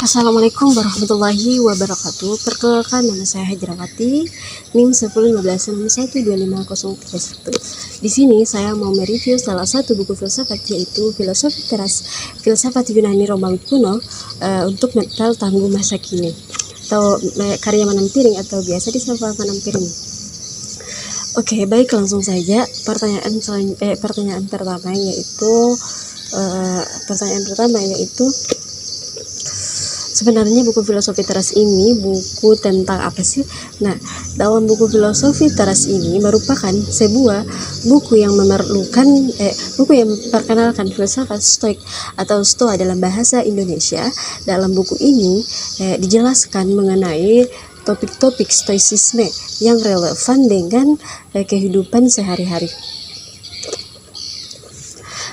Assalamualaikum warahmatullahi wabarakatuh. Perkenalkan, nama saya Hajrawati, NIM 1015612501. Di sini saya mau mereview salah satu buku filsafat, yaitu Filosofi Teras, Filsafat Yunani Romawi Kuno untuk mental tangguh masa kini, atau karya Manam Piring atau biasa disapa Manam Piring. Oke, baik, langsung saja. Pertanyaan pertama yaitu sebenarnya buku Filosofi Teras ini buku tentang apa sih? Nah, dalam buku Filosofi Teras ini merupakan sebuah buku yang memperkenalkan filsafat Stoik atau Stoa dalam bahasa Indonesia. Dalam buku ini dijelaskan mengenai topik-topik stoicisme yang relevan dengan kehidupan sehari-hari.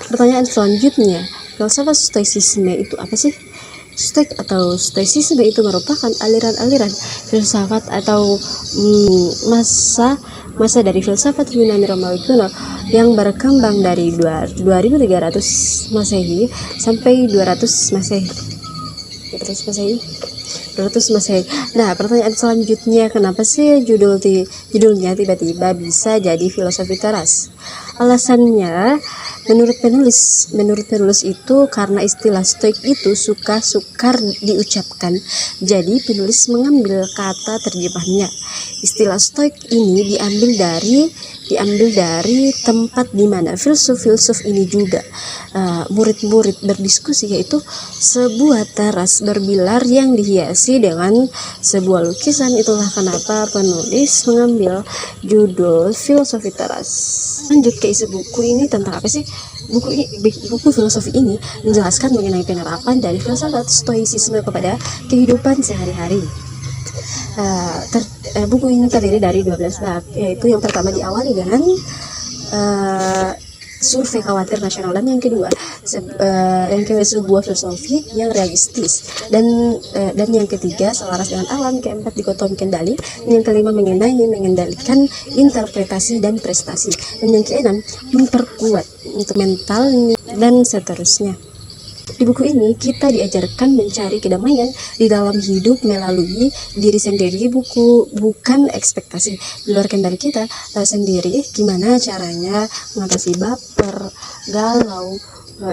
Pertanyaan selanjutnya, filsafat stoicisme itu apa sih? Stoik atau stoicisme itu merupakan aliran-aliran filsafat atau masa dari filsafat Yunani Romawi kuno yang berkembang dari 2300 Masehi sampai 200 Masehi. Nah, pertanyaan selanjutnya, kenapa sih judulnya tiba-tiba bisa jadi Filosofi Teras? Alasannya, menurut penulis itu karena istilah stoik itu sukar diucapkan, jadi penulis mengambil kata terjemahnya. Istilah stoik ini diambil dari tempat di mana filsuf ini juga murid-murid berdiskusi, yaitu sebuah teras berbilar yang dihiasi dengan sebuah lukisan. Itulah kenapa penulis mengambil judul Filosofi Teras. Lanjut ke isi buku ini tentang apa sih? Buku filosofi ini menjelaskan mengenai penerapan dari filsafat stoicisme kepada kehidupan sehari-hari. Buku ini terdiri dari 12 bab, yaitu yang pertama diawali dengan survei khawatir nasional, dan yang kedua sebuah filosofi yang realistis, dan yang ketiga selaras dengan alam, keempat dikotomi kendali, yang kelima mengendalikan interpretasi dan prestasi, dan yang keenam memperkuat untuk mental, dan seterusnya. Di buku ini kita diajarkan mencari kedamaian di dalam hidup melalui diri sendiri, bukan ekspektasi di luar kendali kita sendiri. Gimana caranya mengatasi baper, galau,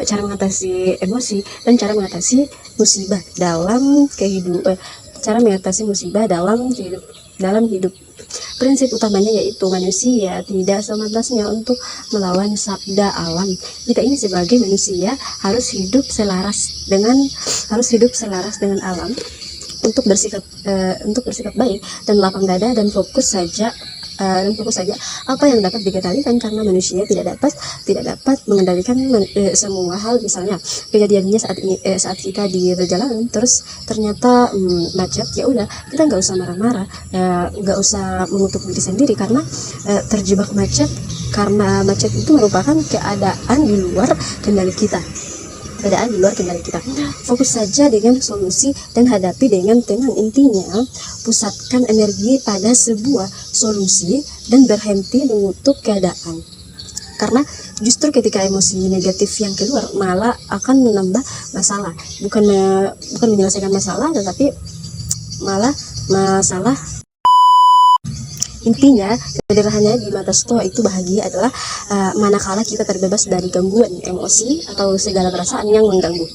cara mengatasi emosi, dan cara mengatasi musibah dalam hidup. Prinsip utamanya yaitu manusia tidak semantasnya untuk melawan sabda alam. Kita ini sebagai manusia harus hidup selaras dengan alam, untuk bersikap baik dan lapang dada, dan fokus saja apa yang dapat dikendalikan, karena manusia tidak dapat mengendalikan semua hal. Misalnya kejadiannya saat kita di perjalanan terus ternyata macet, ya udah, kita nggak usah marah-marah, nggak usah mengutuk diri sendiri karena terjebak macet, karena macet itu merupakan keadaan di luar kendali kita. Fokus saja dengan solusi dan hadapi dengan tenang. Intinya, pusatkan energi pada sebuah solusi dan berhenti mengutuk keadaan, karena justru ketika emosi negatif yang keluar malah akan menambah masalah, bukan menyelesaikan masalah, tetapi malah masalah. Intinya, sederhananya di mata Stoa itu bahagia adalah manakala kita terbebas dari gangguan emosi atau segala perasaan yang mengganggu.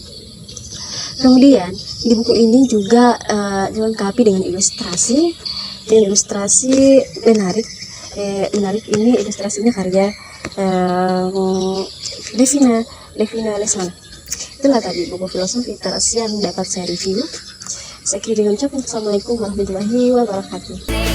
Kemudian di buku ini juga dilengkapi dengan ilustrasi menarik. Ini ilustrasinya karya Devina Lesmana. Itulah tadi buku Filosofi Teras yang dapat saya review. Saya kira dengan ucapan Assalamualaikum warahmatullahi wabarakatuh.